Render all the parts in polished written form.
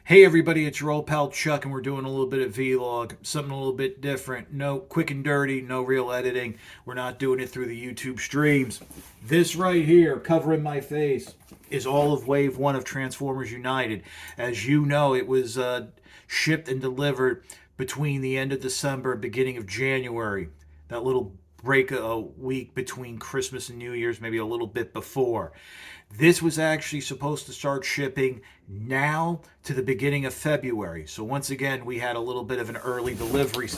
Hey everybody, it's your old pal Chuck, and we're doing a little bit of vlog, something a little bit different. No quick and dirty, no real editing. We're not doing it through the YouTube streams. This right here, covering my face, is all of Wave 1 of Transformers United. As you know, it was shipped and delivered between the end of December and beginning of January. That little break a week between Christmas and New Year's, maybe a little bit before. This was actually supposed to start shipping now to the beginning of February. So once again, we had a little bit of an early delivery.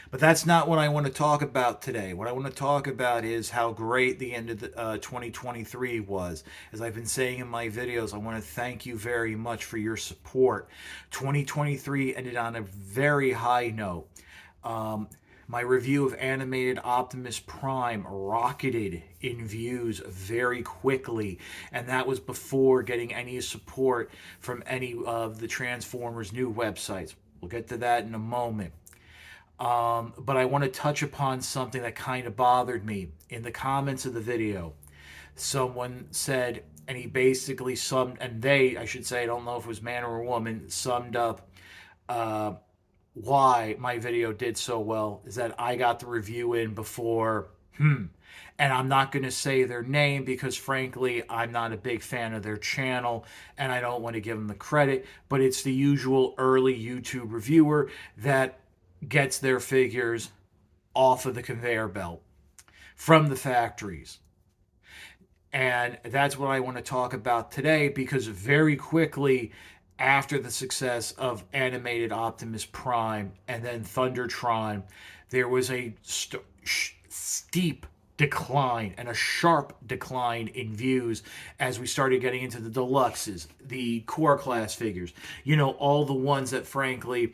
But that's not what I want to talk about today. What I want to talk about is how great the end of 2023 was. As I've been saying in my videos, I want to thank you very much for your support. 2023 ended on a very high note. My review of Animated Optimus Prime rocketed in views very quickly, and that was before getting any support from any of the Transformers new websites. We'll get to that in a moment. But I want to touch upon something that kind of bothered me. In the comments of the video, someone said, and he basically summed, and they, I should say, I don't know if it was man or a woman, summed up why my video did so well is that I got the review in before, and I'm not going to say their name because frankly, I'm not a big fan of their channel and I don't want to give them the credit, but it's the usual early YouTube reviewer that gets their figures off of the conveyor belt from the factories. And that's what I want to talk about today because very quickly after the success of Animated Optimus Prime and then Thundertron, there was a steep decline and a sharp decline in views as we started getting into the deluxes, the core class figures, all the ones that frankly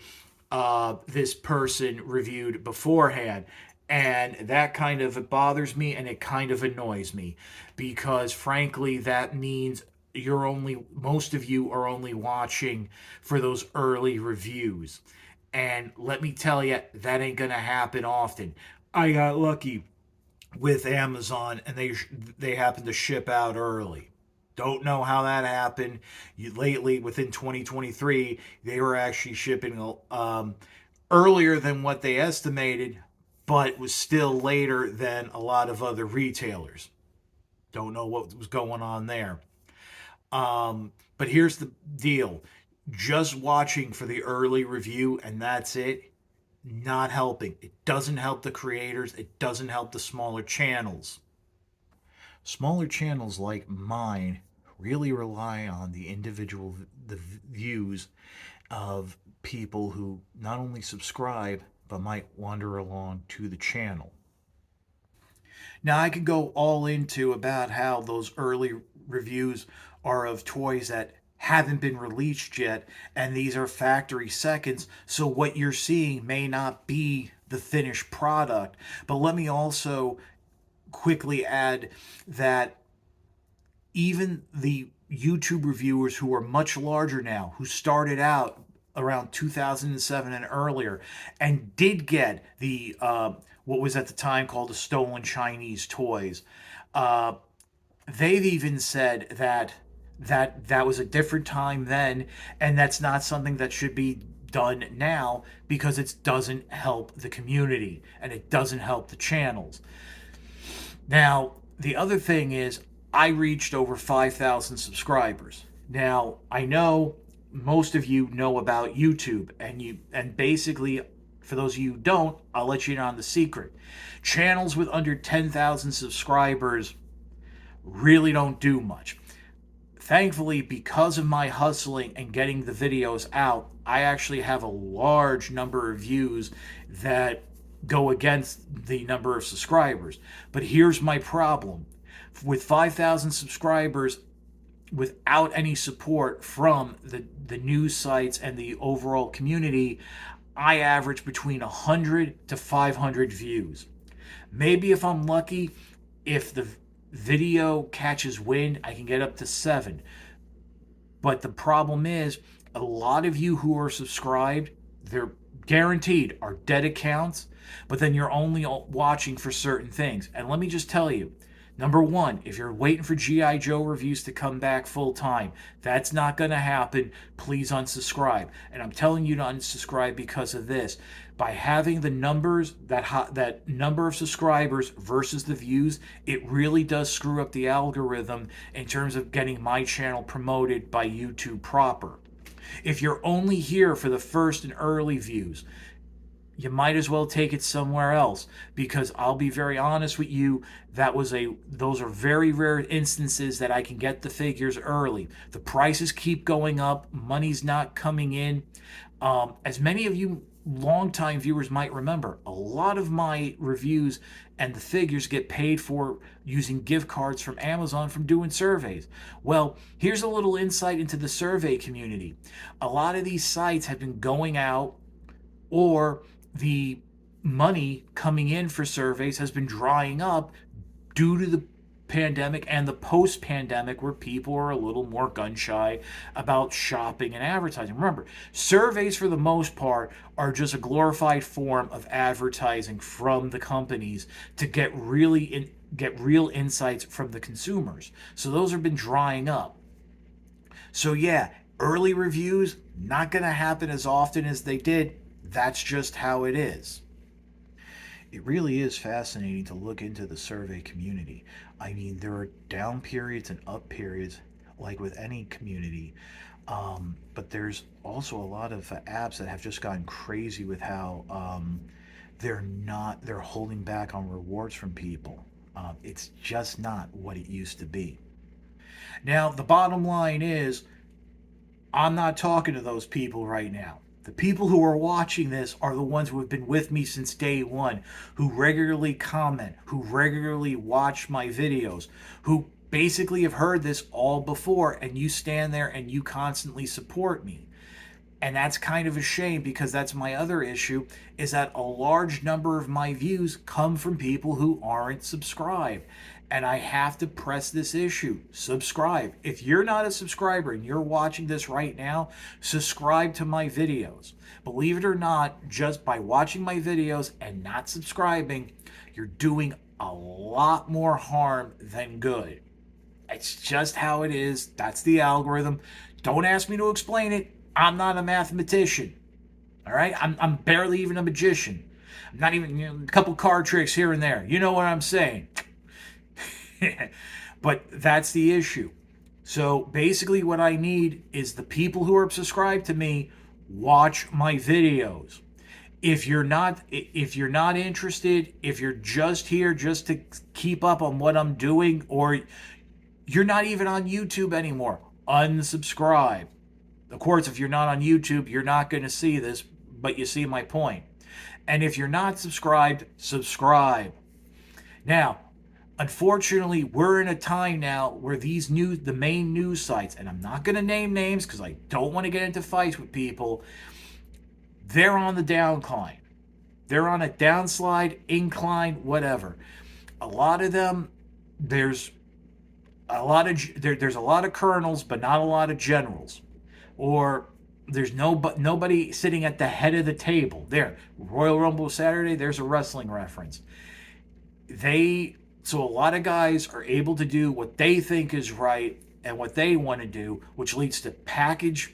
this person reviewed beforehand. And that kind of, it bothers me and it kind of annoys me because frankly that means most of you are only watching for those early reviews. And let me tell you, that ain't gonna happen often. I got lucky with Amazon and they happened to ship out early. Don't know how that happened. Lately, within 2023, they were actually shipping earlier than what they estimated, but it was still later than a lot of other retailers. Don't know what was going on there. But here's the deal. Just watching for the early review and that's it, not helping. It doesn't help the creators. It doesn't help the smaller channels. Smaller channels like mine really rely on the views of people who not only subscribe but might wander along to the channel. Now I could go all into about how those early reviews are of toys that haven't been released yet, and these are factory seconds, so what you're seeing may not be the finished product. But let me also quickly add that even the YouTube reviewers who are much larger now, who started out around 2007 and earlier, and did get the what was at the time called the stolen Chinese toys, they've even said that was a different time then, and that's not something that should be done now because it doesn't help the community and it doesn't help the channels. Now, the other thing is I reached over 5,000 subscribers. Now, I know most of you know about YouTube and basically for those of you who don't, I'll let you in on the secret. Channels with under 10,000 subscribers really don't do much. Thankfully, because of my hustling and getting the videos out, I actually have a large number of views that go against the number of subscribers. But here's my problem. With 5,000 subscribers, without any support from the news sites and the overall community, I average between 100 to 500 views. Maybe if I'm lucky, if the video catches wind, I can get up to 7. But the problem is, a lot of you who are subscribed, they're guaranteed are dead accounts, but then you're only watching for certain things. And let me just tell you, Number one, if you're waiting for G.I. Joe reviews to come back full time, that's not going to happen. Please unsubscribe. And I'm telling you to unsubscribe because of this. By having the numbers, that number of subscribers versus the views, it really does screw up the algorithm in terms of getting my channel promoted by YouTube proper. If you're only here for the first and early views, you might as well take it somewhere else, because I'll be very honest with you, those are very rare instances that I can get the figures early. The prices keep going up, money's not coming in. As many of you longtime viewers might remember, a lot of my reviews and the figures get paid for using gift cards from Amazon from doing surveys. Well, here's a little insight into the survey community. A lot of these sites have been going out, or the money coming in for surveys has been drying up due to the pandemic and the post-pandemic, where people are a little more gun shy about shopping and advertising. Remember, surveys for the most part are just a glorified form of advertising from the companies to get real insights from the consumers. So those have been drying up. So yeah, early reviews not going to happen as often as they did. That's just how it is. It really is fascinating to look into the survey community. I mean, there are down periods and up periods, like with any community. But there's also a lot of apps that have just gone crazy with how they're holding back on rewards from people. It's just not what it used to be. Now, the bottom line is, I'm not talking to those people right now. The people who are watching this are the ones who have been with me since day one, who regularly comment, who regularly watch my videos, who basically have heard this all before, and you stand there and you constantly support me. And that's kind of a shame, because that's my other issue, is that a large number of my views come from people who aren't subscribed. And I have to press this issue. Subscribe. If you're not a subscriber and you're watching this right now, subscribe to my videos. Believe it or not, just by watching my videos and not subscribing, you're doing a lot more harm than good. It's just how it is. That's the algorithm. Don't ask me to explain it. I'm not a mathematician. All right? I'm barely even a magician. I'm not even, a couple card tricks here and there. You know what I'm saying? But that's the issue. So basically what I need is the people who are subscribed to me watch my videos. If you're not interested, if you're just here just to keep up on what I'm doing, or you're not even on YouTube anymore, unsubscribe. Of course, if you're not on YouTube, you're not going to see this, but you see my point. And if you're not subscribed, subscribe. Now, unfortunately, we're in a time now where the main news sites, and I'm not going to name names because I don't want to get into fights with people, they're on the downcline. They're on a downslide, incline, whatever. A lot of them, there's a lot of colonels, but not a lot of generals. Or there's nobody sitting at the head of the table. There, Royal Rumble Saturday, there's a wrestling reference. So a lot of guys are able to do what they think is right and what they want to do, which leads to package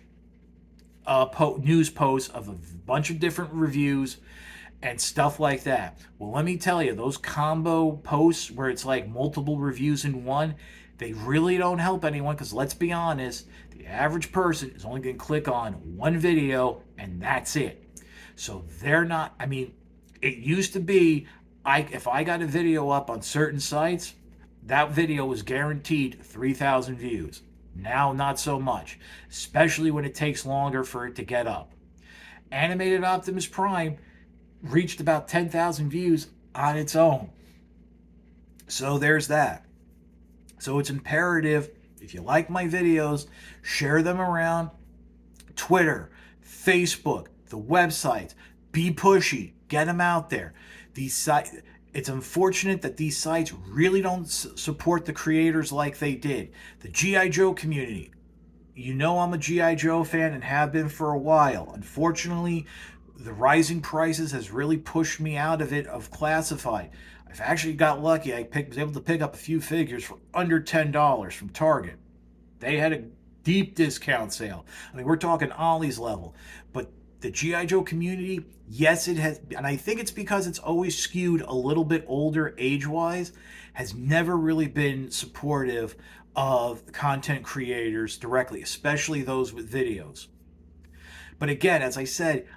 news posts of a bunch of different reviews and stuff like that. Well, let me tell you, those combo posts where it's like multiple reviews in one, they really don't help anyone, because let's be honest, the average person is only going to click on one video and that's it. So they're not, it used to be, if I got a video up on certain sites, that video was guaranteed 3,000 views. Now, not so much, especially when it takes longer for it to get up. Animated Optimus Prime reached about 10,000 views on its own. So there's that. So it's imperative, if you like my videos, share them around Twitter, Facebook, the websites. Be pushy. Get them out there. These sites, it's unfortunate that these sites really don't support the creators like they did. The G.I. Joe community. You know I'm a G.I. Joe fan and have been for a while. Unfortunately, the rising prices has really pushed me out of classified. I've actually got lucky. Was able to pick up a few figures for under $10 from Target. They had a deep discount sale. I mean, we're talking Ollie's level. But the G.I. Joe community, yes, it has, and I think it's because it's always skewed a little bit older age wise, has never really been supportive of content creators directly, especially those with videos. But again, as I said,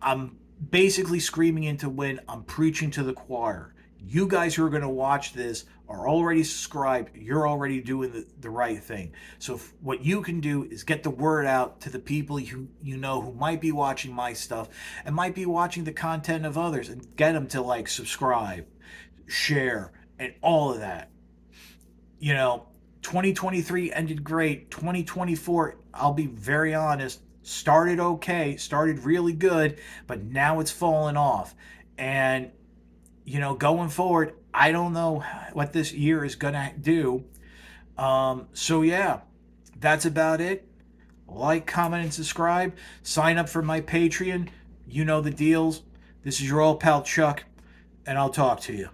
I'm basically screaming into wind. I'm preaching to the choir. You guys who are going to watch this are already subscribed. You're already doing the right thing. So what you can do is get the word out to the people you know who might be watching my stuff and might be watching the content of others, and get them to like, subscribe, share, and all of that. You know, 2023 ended great. 2024, I'll be very honest, started okay, started really good, but now it's fallen off. And, going forward, I don't know what this year is going to do. So, yeah, that's about it. Like, comment, and subscribe. Sign up for my Patreon. You know the deals. This is your old pal Chuck, and I'll talk to you.